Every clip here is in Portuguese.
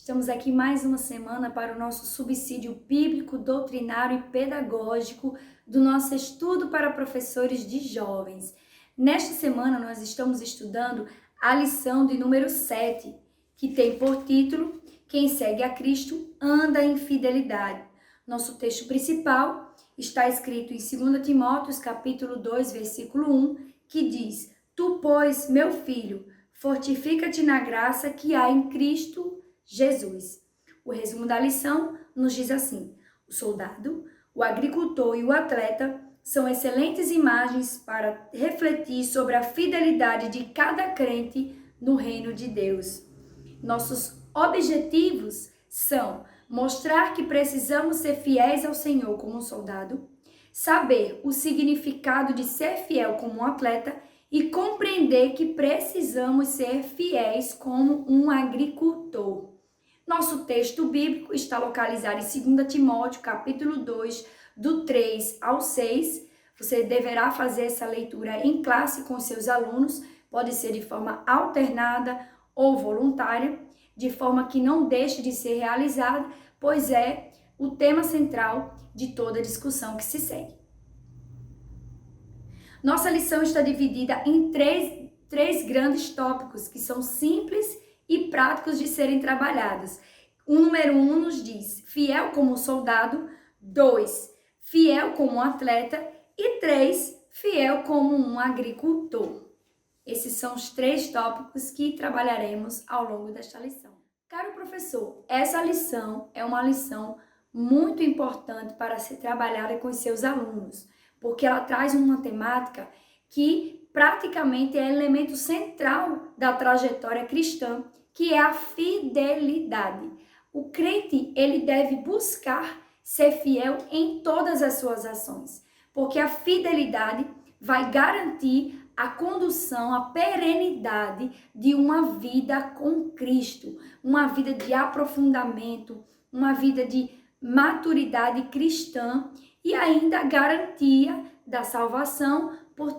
Estamos aqui mais uma semana para o nosso subsídio bíblico, doutrinário e pedagógico do nosso estudo para professores de jovens. Nesta semana nós estamos estudando a lição de número 7, que tem por título Quem segue a Cristo anda em fidelidade. Nosso texto principal está escrito em 2 Timóteos, capítulo 2, versículo 1, que diz: Tu, pois, meu filho, fortifica-te na graça que há em Cristo Jesus. O resumo da lição nos diz assim: o soldado, o agricultor e o atleta são excelentes imagens para refletir sobre a fidelidade de cada crente no reino de Deus. Nossos objetivos são mostrar que precisamos ser fiéis ao Senhor como um soldado, saber o significado de ser fiel como um atleta e compreender que precisamos ser fiéis como um agricultor. Nosso texto bíblico está localizado em 2 Timóteo, capítulo 2, do 3 ao 6. Você deverá fazer essa leitura em classe com seus alunos, pode ser de forma alternada ou voluntária, de forma que não deixe de ser realizada, pois é o tema central de toda a discussão que se segue. Nossa lição está dividida em três grandes tópicos que são simples e práticos de serem trabalhados. O número 1 nos diz fiel como soldado, 2, fiel como um atleta e 3, fiel como um agricultor. Esses são os 3 tópicos que trabalharemos ao longo desta lição. Caro professor, essa lição é uma lição muito importante para ser trabalhada com os seus alunos, porque ela traz uma temática que praticamente é elemento central da trajetória cristã, que é a fidelidade. O crente, ele deve buscar ser fiel em todas as suas ações, porque a fidelidade vai garantir a condução, a perenidade de uma vida com Cristo, uma vida de aprofundamento, uma vida de maturidade cristã e ainda a garantia da salvação por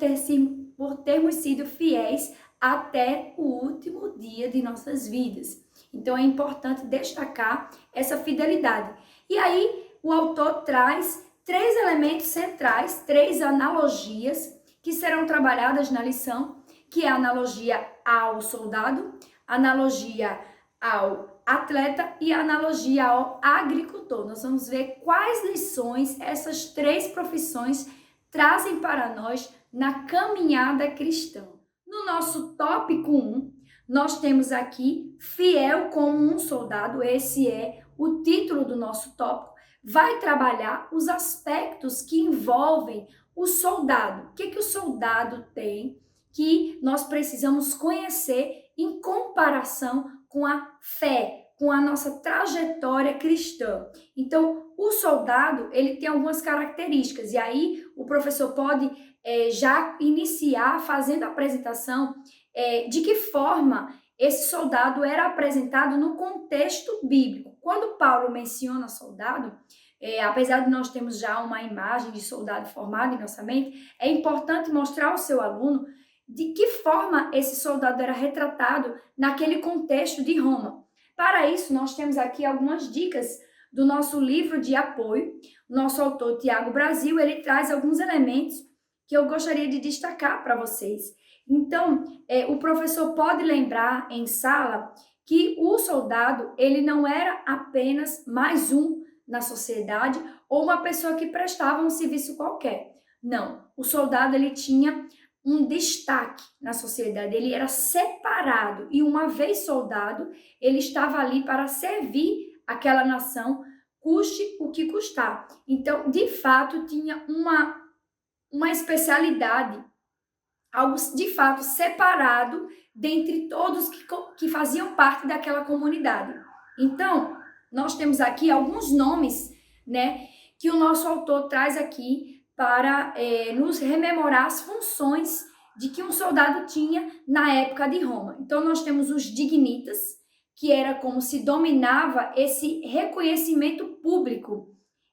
termos sido fiéis até o último dia de nossas vidas. Então é importante destacar essa fidelidade. E aí o autor traz 3 elementos centrais, 3 analogias que serão trabalhadas na lição, que é a analogia ao soldado, a analogia ao atleta e a analogia ao agricultor. Nós vamos ver quais lições essas 3 profissões trazem para nós na caminhada cristã. No nosso tópico 1, nós temos aqui fiel como um soldado, esse é o título do nosso tópico, vai trabalhar os aspectos que envolvem o soldado. O que o soldado tem que nós precisamos conhecer em comparação com a fé, com a nossa trajetória cristã. Então, o soldado, ele tem algumas características, e aí o professor pode já iniciar fazendo a apresentação de que forma esse soldado era apresentado no contexto bíblico. Quando Paulo menciona soldado, apesar de nós termos já uma imagem de soldado formada em nossa mente, é importante mostrar ao seu aluno de que forma esse soldado era retratado naquele contexto de Roma. Para isso, nós temos aqui algumas dicas do nosso livro de apoio. Nosso autor, Tiago Brasil, ele traz alguns elementos que eu gostaria de destacar para vocês. Então, o professor pode lembrar em sala que o soldado, ele não era apenas mais um na sociedade ou uma pessoa que prestava um serviço qualquer. Não, o soldado, ele tinha um destaque na sociedade, ele era separado e uma vez soldado, ele estava ali para servir aquela nação, custe o que custar. Então, de fato, tinha uma especialidade, algo de fato separado dentre todos que faziam parte daquela comunidade. Então, nós temos aqui alguns nomes, né, que o nosso autor traz aqui para nos rememorar as funções de que um soldado tinha na época de Roma. Então, nós temos os dignitas, que era como se dominava esse reconhecimento público,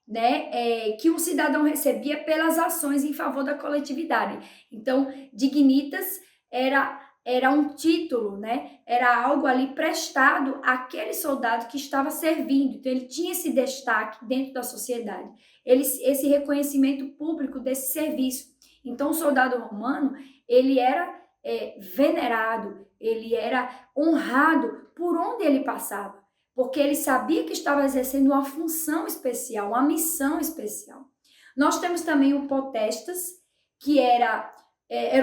né, que um cidadão recebia pelas ações em favor da coletividade. Então, dignitas era era um título, né? Era algo ali prestado àquele soldado que estava servindo. Então, ele tinha esse destaque dentro da sociedade, esse reconhecimento público desse serviço. Então, o soldado romano, ele era venerado, ele era honrado por onde ele passava, porque ele sabia que estava exercendo uma função especial, uma missão especial. Nós temos também o potestas, que era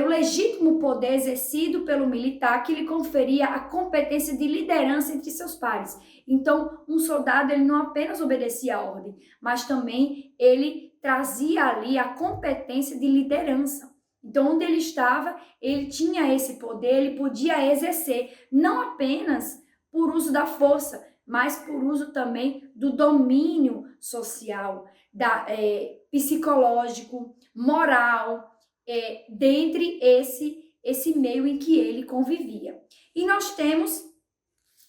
o legítimo poder exercido pelo militar que lhe conferia a competência de liderança entre seus pares. Então, um soldado ele não apenas obedecia a ordem, mas também ele trazia ali a competência de liderança. Então, onde ele estava, ele tinha esse poder, ele podia exercer, não apenas por uso da força, mas por uso também do domínio social, psicológico, moral, dentre esse meio em que ele convivia. E nós temos,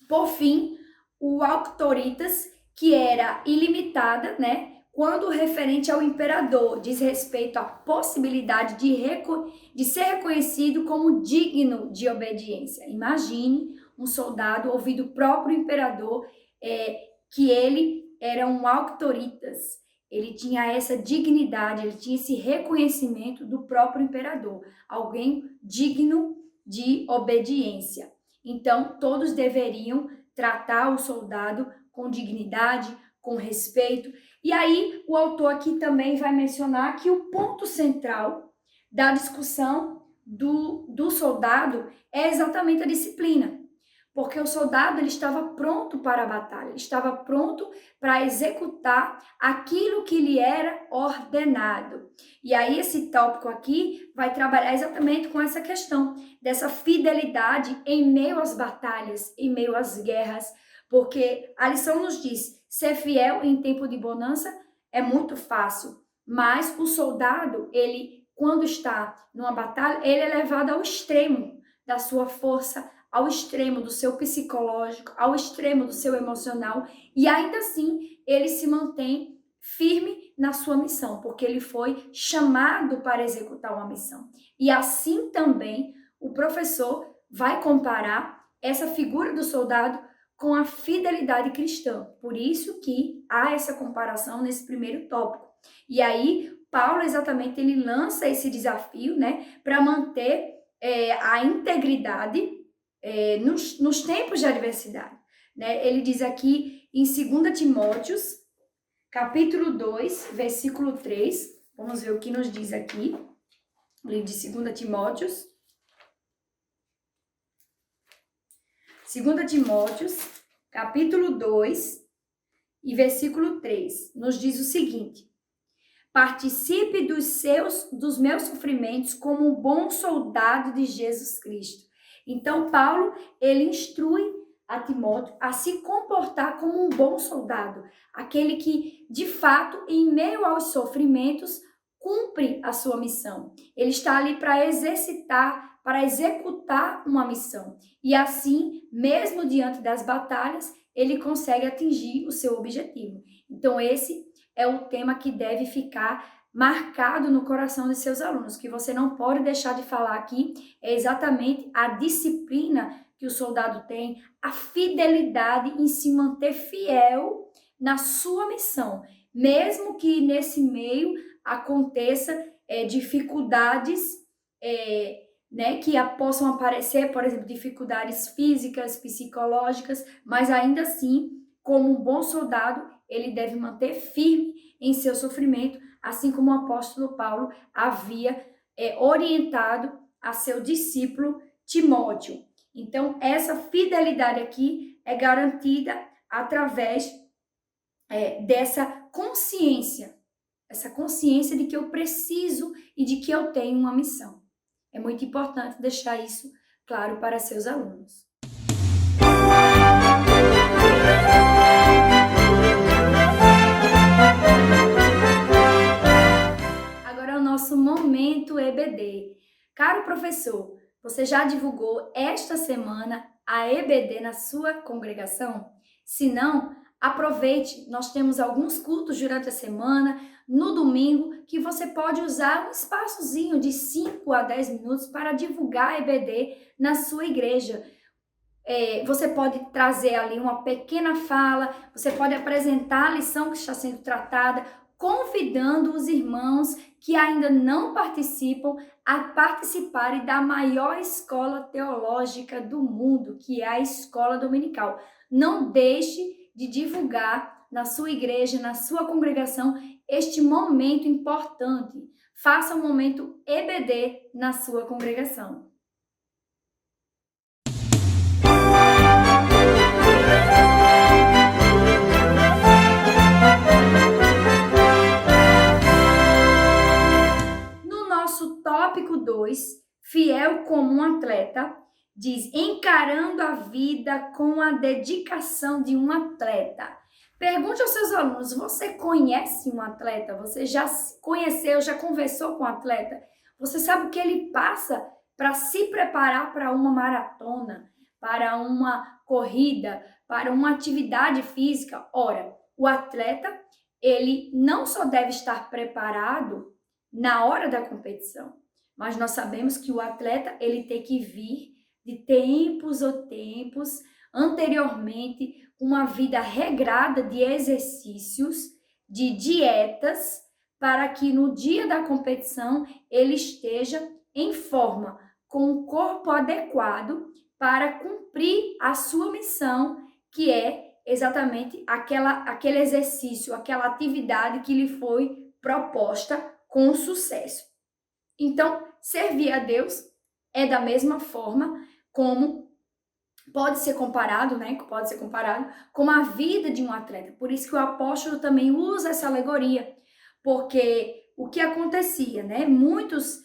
por fim, o auctoritas, que era ilimitada, né? Quando referente ao imperador, diz respeito à possibilidade de ser reconhecido como digno de obediência. Imagine um soldado ouvir do próprio imperador que ele era um auctoritas. Ele tinha essa dignidade, ele tinha esse reconhecimento do próprio imperador, alguém digno de obediência. Então, todos deveriam tratar o soldado com dignidade, com respeito. E aí, o autor aqui também vai mencionar que o ponto central da discussão do soldado é exatamente a disciplina. Porque o soldado ele estava pronto para a batalha, ele estava pronto para executar aquilo que lhe era ordenado. E aí esse tópico aqui vai trabalhar exatamente com essa questão dessa fidelidade em meio às batalhas, em meio às guerras, porque a lição nos diz, ser fiel em tempo de bonança é muito fácil, mas o soldado, ele quando está numa batalha, ele é levado ao extremo da sua força, ao extremo do seu psicológico, ao extremo do seu emocional, e ainda assim ele se mantém firme na sua missão, porque ele foi chamado para executar uma missão. E assim também o professor vai comparar essa figura do soldado com a fidelidade cristã. Por isso que há essa comparação nesse primeiro tópico. E aí Paulo exatamente ele lança esse desafio, né, para manter a integridade nos tempos de adversidade. Né? Ele diz aqui em 2 Timóteos, capítulo 2, versículo 3, vamos ver o que nos diz aqui, o livro de 2 Timóteos. 2 Timóteos, capítulo 2 e versículo 3, nos diz o seguinte: participe dos meus sofrimentos como um bom soldado de Jesus Cristo. Então, Paulo, ele instrui a Timóteo a se comportar como um bom soldado, aquele que, de fato, em meio aos sofrimentos, cumpre a sua missão. Ele está ali para exercitar, para executar uma missão. E assim, mesmo diante das batalhas, ele consegue atingir o seu objetivo. Então, esse é o tema que deve ficar marcado no coração de seus alunos, que você não pode deixar de falar aqui, é exatamente a disciplina que o soldado tem, a fidelidade em se manter fiel na sua missão, mesmo que nesse meio aconteça dificuldades, né, que possam aparecer, por exemplo, dificuldades físicas, psicológicas, mas ainda assim, como um bom soldado, ele deve manter firme em seu sofrimento, assim como o apóstolo Paulo havia orientado a seu discípulo Timóteo. Então, essa fidelidade aqui é garantida através dessa consciência de que eu preciso e de que eu tenho uma missão. É muito importante deixar isso claro para seus alunos. Agora é o nosso momento EBD. Caro professor, você já divulgou esta semana a EBD na sua congregação? Se não, Aproveite, nós temos alguns cultos durante a semana, no domingo, que você pode usar um espaçozinho de 5 a 10 minutos para divulgar a EBD na sua igreja. Você pode trazer ali uma pequena fala, você pode apresentar a lição que está sendo tratada, convidando os irmãos que ainda não participam a participarem da maior escola teológica do mundo, que é a Escola Dominical. Não deixe de divulgar na sua igreja, na sua congregação, este momento importante. Faça um momento EBD na sua congregação. Tópico 2, fiel como um atleta, diz, encarando a vida com a dedicação de um atleta. Pergunte aos seus alunos, você conhece um atleta? Você já conheceu, já conversou com um atleta? Você sabe o que ele passa para se preparar para uma maratona, para uma corrida, para uma atividade física? Ora, o atleta, ele não só deve estar preparado na hora da competição, mas nós sabemos que o atleta ele tem que vir de tempos anteriormente uma vida regrada de exercícios, de dietas, para que no dia da competição ele esteja em forma, com o corpo adequado para cumprir a sua missão, que é exatamente aquele exercício, aquela atividade que lhe foi proposta com sucesso. Então, servir a Deus é da mesma forma como pode ser comparado, com a vida de um atleta. Por isso que o apóstolo também usa essa alegoria, porque o que acontecia, muitos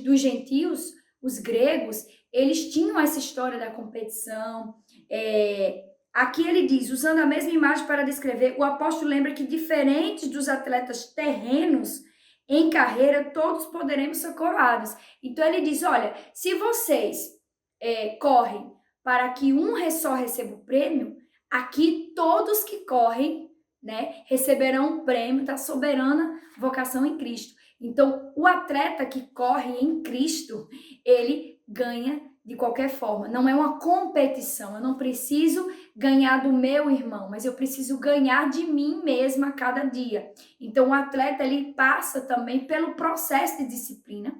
dos gentios, os gregos, eles tinham essa história da competição. Aqui ele diz, usando a mesma imagem para descrever, o apóstolo lembra que diferentes dos atletas terrenos, em carreira, todos poderemos ser coroados. Então, ele diz, olha, se vocês correm para que um só receba o prêmio, aqui todos que correm, receberão o prêmio da soberana vocação em Cristo. Então, o atleta que corre em Cristo, ele ganha de qualquer forma. Não é uma competição. Eu não preciso ganhar do meu irmão, mas eu preciso ganhar de mim mesma a cada dia. Então, o atleta, ele passa também pelo processo de disciplina,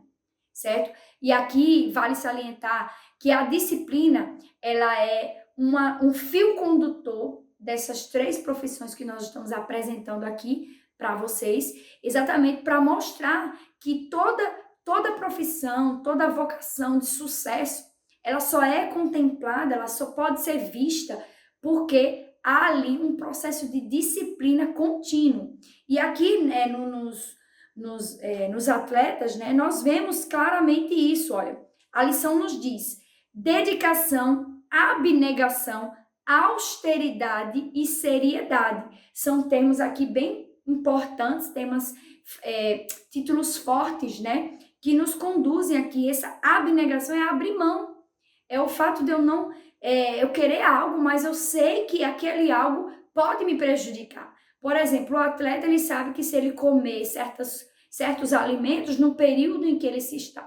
certo? E aqui vale salientar que a disciplina, ela é um fio condutor dessas 3 profissões que nós estamos apresentando aqui para vocês, exatamente para mostrar que toda profissão, toda vocação de sucesso, ela só é contemplada, ela só pode ser vista porque há ali um processo de disciplina contínuo. E aqui, nos atletas, nós vemos claramente isso, olha. A lição nos diz, dedicação, abnegação, austeridade e seriedade. São termos aqui bem importantes, títulos fortes, que nos conduzem aqui. Essa abnegação é abrir mão. É o fato de eu querer algo, mas eu sei que aquele algo pode me prejudicar. Por exemplo, o atleta, ele sabe que se ele comer certos alimentos no período em que ele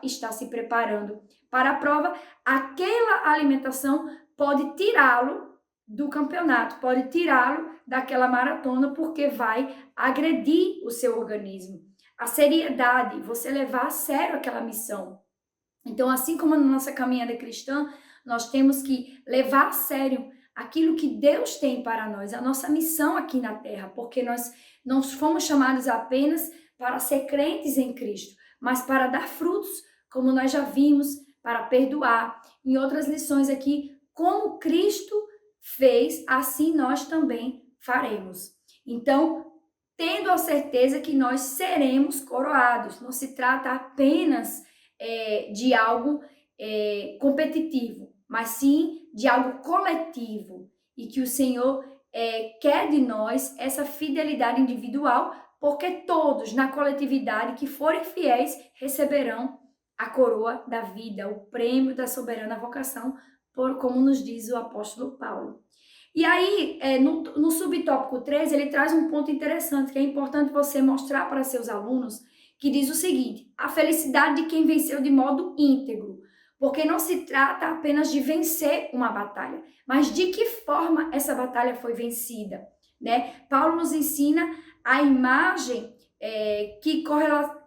está se preparando para a prova, aquela alimentação pode tirá-lo do campeonato, pode tirá-lo daquela maratona, porque vai agredir o seu organismo. A seriedade, você levar a sério aquela missão. Então, assim como na nossa caminhada cristã, nós temos que levar a sério aquilo que Deus tem para nós, a nossa missão aqui na Terra, porque nós não fomos chamados apenas para ser crentes em Cristo, mas para dar frutos, como nós já vimos, para perdoar. Em outras lições aqui, como Cristo fez, assim nós também faremos. Então, tendo a certeza que nós seremos coroados, não se trata apenas de algo competitivo, mas sim de algo coletivo, e que o Senhor quer de nós essa fidelidade individual, porque todos na coletividade que forem fiéis receberão a coroa da vida, o prêmio da soberana vocação, como nos diz o apóstolo Paulo. E aí, no subtópico 3, ele traz um ponto interessante, que é importante você mostrar para seus alunos, que diz o seguinte: a felicidade de quem venceu de modo íntegro, porque não se trata apenas de vencer uma batalha, mas de que forma essa batalha foi vencida, né? Paulo nos ensina a imagem que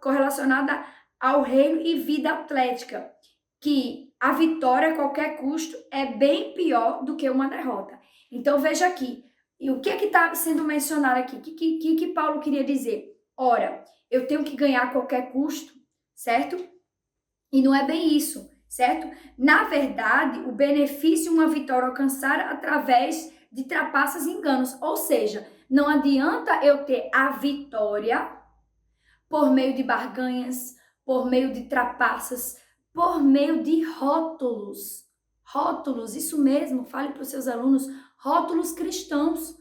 correlacionada ao reino e vida atlética, que a vitória a qualquer custo é bem pior do que uma derrota. Então veja aqui, e o que está sendo mencionado aqui? O que Paulo queria dizer? Ora, eu tenho que ganhar a qualquer custo, certo? E não é bem isso, certo? Na verdade, o benefício uma vitória alcançar através de trapaças e enganos. Ou seja, não adianta eu ter a vitória por meio de barganhas, por meio de trapaças, por meio de rótulos. Rótulos, isso mesmo, fale para os seus alunos, rótulos cristãos.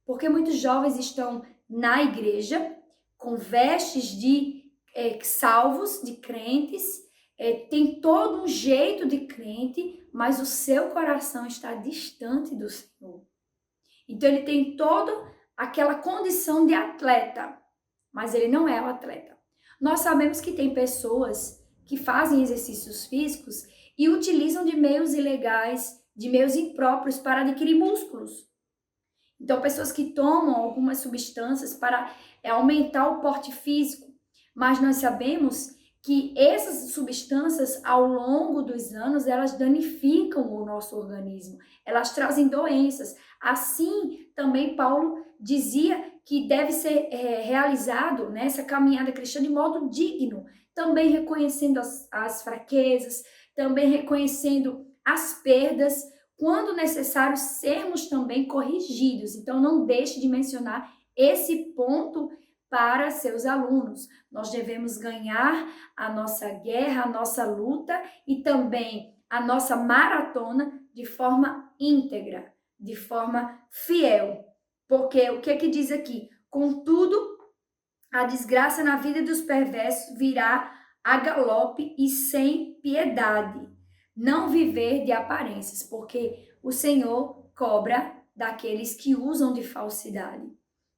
Porque muitos jovens estão na igreja com vestes de salvos, de crentes, tem todo um jeito de crente, mas o seu coração está distante do Senhor. Então ele tem toda aquela condição de atleta, mas ele não é o atleta. Nós sabemos que tem pessoas que fazem exercícios físicos e utilizam de meios ilegais, de meios impróprios para adquirir músculos. Então, pessoas que tomam algumas substâncias para aumentar o porte físico, mas nós sabemos que essas substâncias, ao longo dos anos, elas danificam o nosso organismo, elas trazem doenças. Assim, também Paulo dizia que deve ser realizado nessa caminhada cristã de modo digno, também reconhecendo as fraquezas, também reconhecendo as perdas, quando necessário sermos também corrigidos. Então, não deixe de mencionar esse ponto para seus alunos. Nós devemos ganhar a nossa guerra, a nossa luta e também a nossa maratona de forma íntegra, de forma fiel. Porque o que diz aqui? Contudo, a desgraça na vida dos perversos virá a galope e sem piedade. Não viver de aparências, porque o Senhor cobra daqueles que usam de falsidade.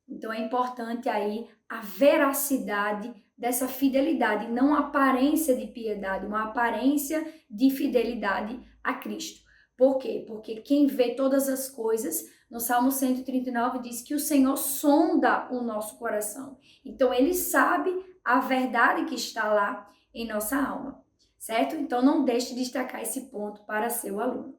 Então é importante aí a veracidade dessa fidelidade, não a aparência de piedade, uma aparência de fidelidade a Cristo. Por quê? Porque quem vê todas as coisas, no Salmo 139 diz que o Senhor sonda o nosso coração. Então ele sabe a verdade que está lá em nossa alma, certo? Então não deixe de destacar esse ponto para seu aluno.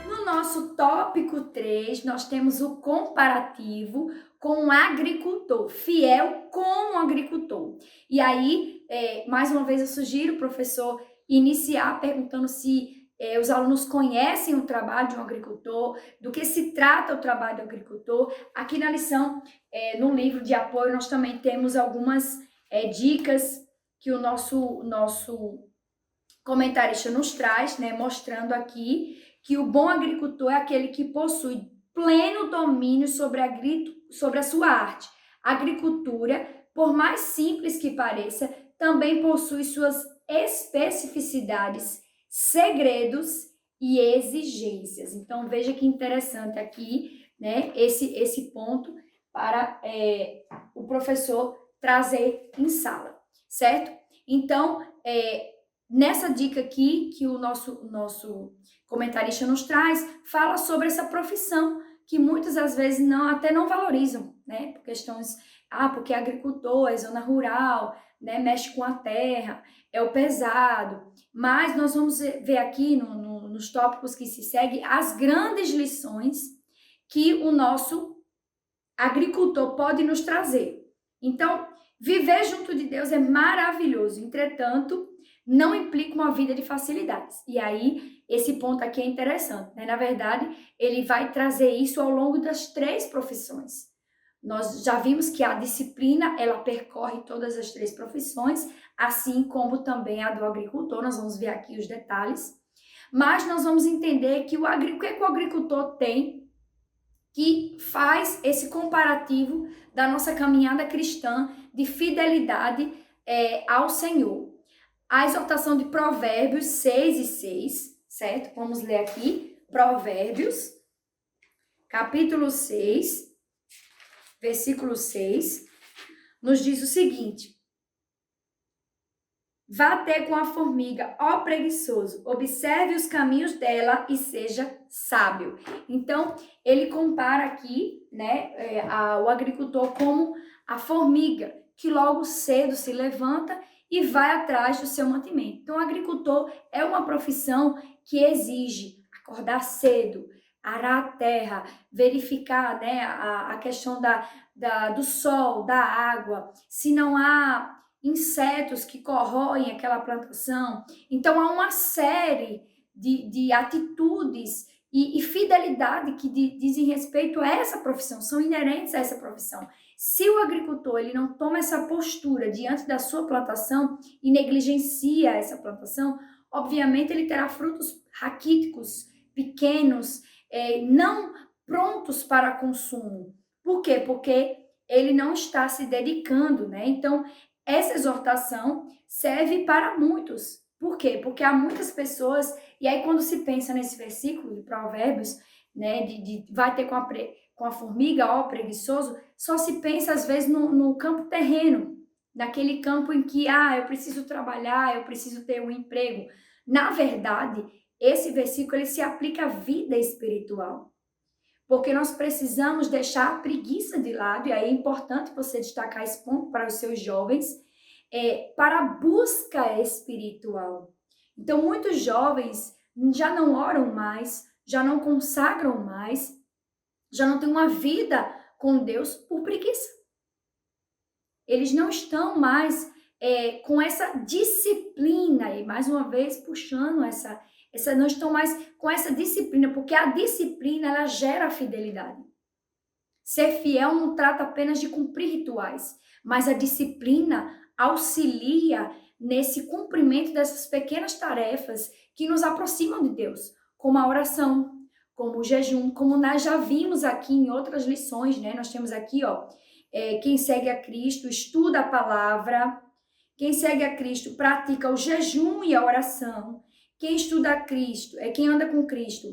No nosso tópico 3, nós temos o comparativo com o agricultor, fiel como agricultor. E aí, mais uma vez eu sugiro o professor iniciar perguntando se os alunos conhecem o trabalho de um agricultor, do que se trata o trabalho do agricultor. Aqui na lição, no livro de apoio, nós também temos algumas dicas que o nosso comentarista nos traz, né, mostrando aqui que o bom agricultor é aquele que possui pleno domínio sobre a sua arte. A agricultura, por mais simples que pareça, também possui suas especificidades, segredos e exigências. Então, veja que interessante aqui, né, esse ponto para o professor trazer em sala, certo? Então, nessa dica aqui que o nosso comentarista nos traz, fala sobre essa profissão que muitas das vezes até não valorizam, né? Por questões, porque é agricultor, é zona rural, né? Mexe com a terra, é o pesado. Mas nós vamos ver aqui nos tópicos que se seguem as grandes lições que o nosso agricultor pode nos trazer. Então, viver junto de Deus é maravilhoso, entretanto, não implica uma vida de facilidades. E aí, esse ponto aqui é interessante, né? Na verdade, ele vai trazer isso ao longo das 3 profissões. Nós já vimos que a disciplina, ela percorre todas as 3 profissões, assim como também a do agricultor. Nós vamos ver aqui os detalhes. Mas nós vamos entender que o que o agricultor tem que faz esse comparativo da nossa caminhada cristã de fidelidade ao Senhor. A exortação de Provérbios 6:6, certo? Vamos ler aqui, Provérbios, capítulo 6, versículo 6, nos diz o seguinte: vá ter com a formiga, ó preguiçoso, observe os caminhos dela e seja sábio. Então, ele compara aqui, o agricultor como a formiga, que logo cedo se levanta e vai atrás do seu mantimento. Então, o agricultor é uma profissão que exige acordar cedo, arar a terra, verificar, a questão do sol, da água, se não há insetos que corroem aquela plantação. Então, há uma série de atitudes e fidelidade que dizem respeito a essa profissão, são inerentes a essa profissão. Se o agricultor ele não toma essa postura diante da sua plantação e negligencia essa plantação, obviamente ele terá frutos raquíticos, pequenos, não prontos para consumo. Por quê? Porque ele não está se dedicando, Então, essa exortação serve para muitos. Por quê? Porque há muitas pessoas, e aí quando se pensa nesse versículo de Provérbios, vai ter com a formiga, ó preguiçoso, só se pensa às vezes no campo terreno, naquele campo em que, eu preciso trabalhar, eu preciso ter um emprego. Na verdade, esse versículo ele se aplica à vida espiritual. Porque nós precisamos deixar a preguiça de lado, e aí é importante você destacar esse ponto para os seus jovens, para a busca espiritual. Então, muitos jovens já não oram mais, já não consagram mais, já não têm uma vida com Deus por preguiça. Eles não estão mais com essa disciplina, e mais uma vez puxando não estão mais com essa disciplina, porque a disciplina ela gera fidelidade. Ser fiel não trata apenas de cumprir rituais, mas a disciplina auxilia nesse cumprimento dessas pequenas tarefas que nos aproximam de Deus, como a oração, como o jejum, como nós já vimos aqui em outras lições, Nós temos aqui, quem segue a Cristo estuda a palavra, quem segue a Cristo pratica o jejum e a oração. Quem estuda a Cristo, quem anda com Cristo,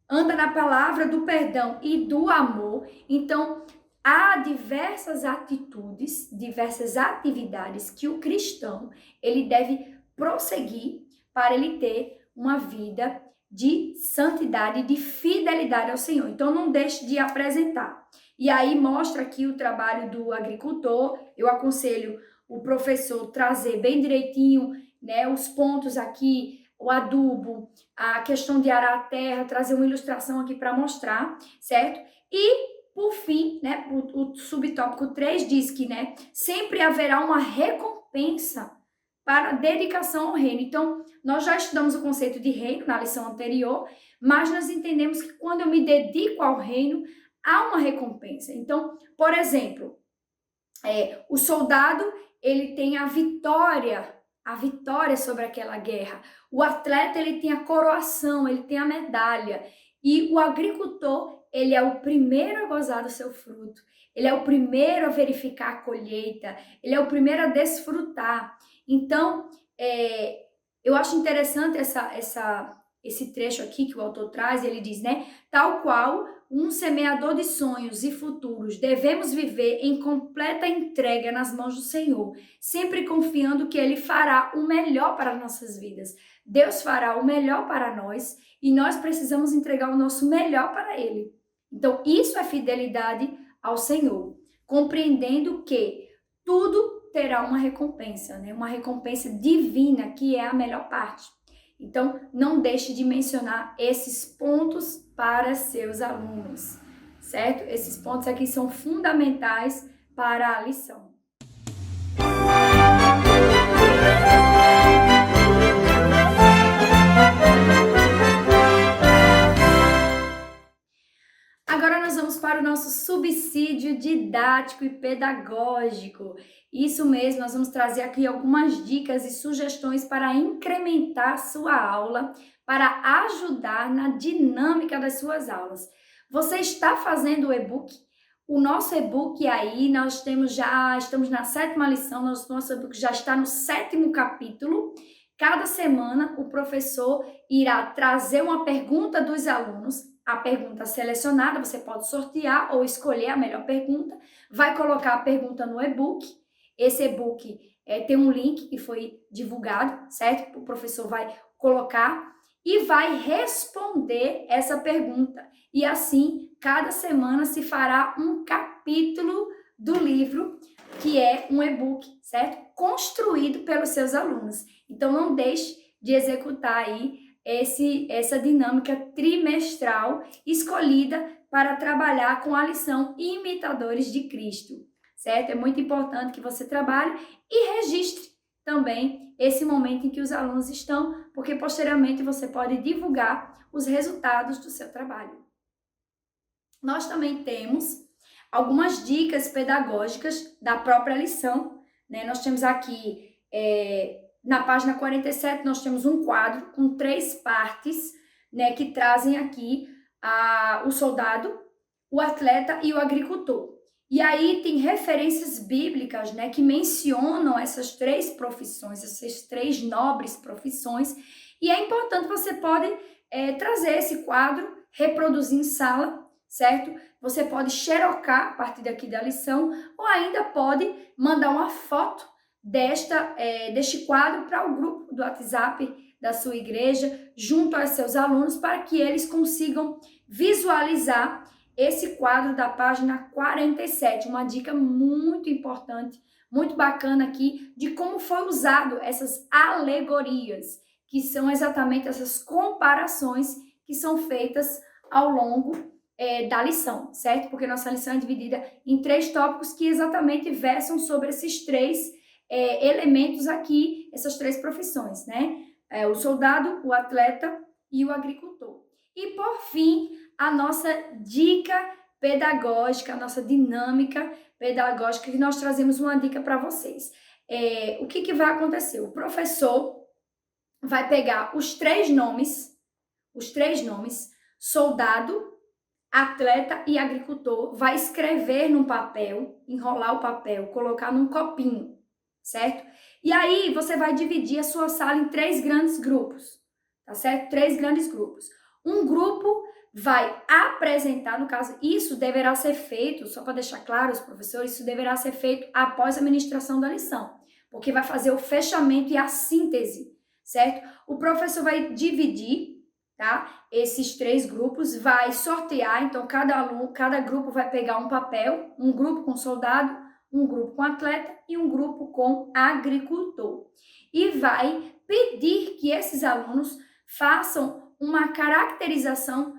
anda na palavra do perdão e do amor. Então, há diversas atitudes, diversas atividades que o cristão ele deve prosseguir para ele ter uma vida de santidade, de fidelidade ao Senhor. Então, não deixe de apresentar. E aí mostra aqui o trabalho do agricultor. Eu aconselho o professor trazer bem direitinho, os pontos aqui, o adubo, a questão de arar a terra, trazer uma ilustração aqui para mostrar, certo? E, por fim, o subtópico 3 diz que, sempre haverá uma recompensa para a dedicação ao reino. Então, nós já estudamos o conceito de reino na lição anterior, mas nós entendemos que quando eu me dedico ao reino, há uma recompensa. Então, por exemplo, o soldado, ele tem a vitória sobre aquela guerra. O atleta, ele tem a coroação, ele tem a medalha. E o agricultor, ele é o primeiro a gozar do seu fruto. Ele é o primeiro a verificar a colheita. Ele é o primeiro a desfrutar. Então, eu acho interessante esse trecho aqui que o autor traz. Ele diz, tal qual um semeador de sonhos e futuros, devemos viver em completa entrega nas mãos do Senhor, sempre confiando que Ele fará o melhor para nossas vidas. Deus fará o melhor para nós e nós precisamos entregar o nosso melhor para Ele. Então, isso é fidelidade ao Senhor, compreendendo que tudo terá uma recompensa, uma recompensa divina, que é a melhor parte. Então, não deixe de mencionar esses pontos para seus alunos, certo? Esses pontos aqui são fundamentais para a lição. Agora nós vamos para o nosso subsídio didático e pedagógico. Isso mesmo, nós vamos trazer aqui algumas dicas e sugestões para incrementar sua aula, para ajudar na dinâmica das suas aulas. Você está fazendo o e-book? O nosso e-book aí, estamos na 7ª lição, nosso e-book já está no 7º capítulo. Cada semana o professor irá trazer uma pergunta dos alunos, a pergunta selecionada, você pode sortear ou escolher a melhor pergunta, vai colocar a pergunta no e-book. Esse e-book tem um link que foi divulgado, certo? O professor vai colocar e vai responder essa pergunta. E assim, cada semana se fará um capítulo do livro, que é um e-book, certo? Construído pelos seus alunos. Então, não deixe de executar aí essa dinâmica trimestral escolhida para trabalhar com a lição Imitadores de Cristo, certo? É muito importante que você trabalhe e registre também esse momento em que os alunos estão, porque posteriormente você pode divulgar os resultados do seu trabalho. Nós também temos algumas dicas pedagógicas da própria lição, né? Nós temos aqui, na página 47, nós temos um quadro com 3 partes, né, que trazem aqui o soldado, o atleta e o agricultor. E aí tem referências bíblicas, né, que mencionam essas 3 profissões, essas 3 nobres profissões, e é importante, você pode trazer esse quadro, reproduzir em sala, certo? Você pode xerocar a partir daqui da lição, ou ainda pode mandar uma foto deste quadro para o grupo do WhatsApp da sua igreja, junto aos seus alunos, para que eles consigam visualizar esse quadro da página 47. Uma dica muito importante, muito bacana aqui, de como foi usado essas alegorias, que são exatamente essas comparações que são feitas ao longo da lição, certo? Porque nossa lição é dividida em 3 tópicos que exatamente versam sobre esses 3 elementos aqui, essas 3 profissões, né? O soldado, o atleta e o agricultor. E por fim, a nossa dica pedagógica, a nossa dinâmica pedagógica, que nós trazemos uma dica para vocês. O que vai acontecer? O professor vai pegar os 3 nomes, soldado, atleta e agricultor, vai escrever num papel, enrolar o papel, colocar num copinho, certo? E aí você vai dividir a sua sala em 3 grandes grupos, tá certo? 3 grandes grupos. Um grupo vai apresentar, no caso, isso deverá ser feito, só para deixar claro os professores, isso deverá ser feito após a ministração da lição, porque vai fazer o fechamento e a síntese, certo? O professor vai dividir, tá? Esses 3 grupos, vai sortear, então cada grupo vai pegar um papel, um grupo com soldado, um grupo com atleta e um grupo com agricultor. E vai pedir que esses alunos façam uma caracterização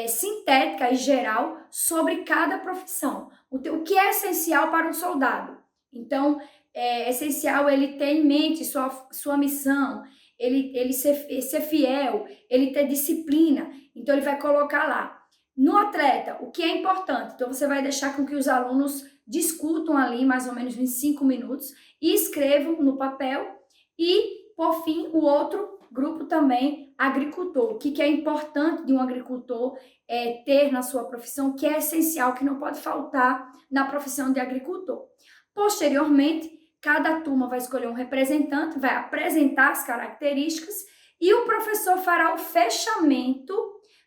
sintética e geral sobre cada profissão. O que é essencial para um soldado? Então, é essencial ele ter em mente sua missão, ele ser fiel, ele ter disciplina. Então, ele vai colocar lá. No atleta, o que é importante? Então, você vai deixar com que os alunos discutam ali mais ou menos 25 minutos e escrevam no papel. E, por fim, o outro grupo também, agricultor. O que é importante de um agricultor ter na sua profissão, que é essencial, que não pode faltar na profissão de agricultor. Posteriormente, cada turma vai escolher um representante, vai apresentar as características e o professor fará o fechamento,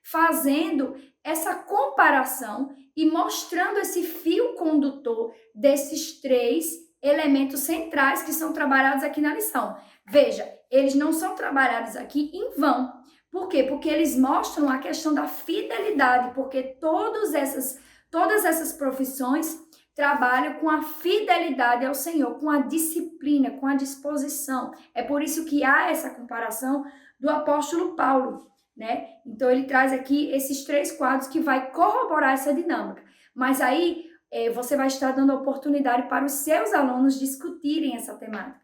fazendo essa comparação e mostrando esse fio condutor desses 3 elementos centrais que são trabalhados aqui na lição. Veja, eles não são trabalhados aqui em vão. Por quê? Porque eles mostram a questão da fidelidade, porque todas essas profissões trabalham com a fidelidade ao Senhor, com a disciplina, com a disposição. É por isso que há essa comparação do apóstolo Paulo, né? Então ele traz aqui esses 3 quadros que vai corroborar essa dinâmica. Mas aí você vai estar dando oportunidade para os seus alunos discutirem essa temática,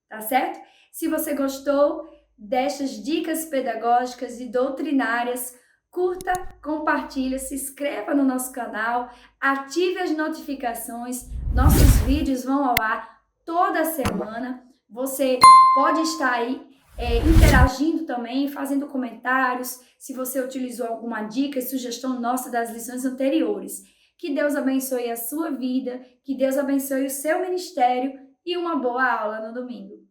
tá certo? Se você gostou destas dicas pedagógicas e doutrinárias, curta, compartilha, se inscreva no nosso canal, ative as notificações, nossos vídeos vão ao ar toda semana. Você pode estar aí interagindo também, fazendo comentários, se você utilizou alguma dica e sugestão nossa das lições anteriores. Que Deus abençoe a sua vida, que Deus abençoe o seu ministério e uma boa aula no domingo.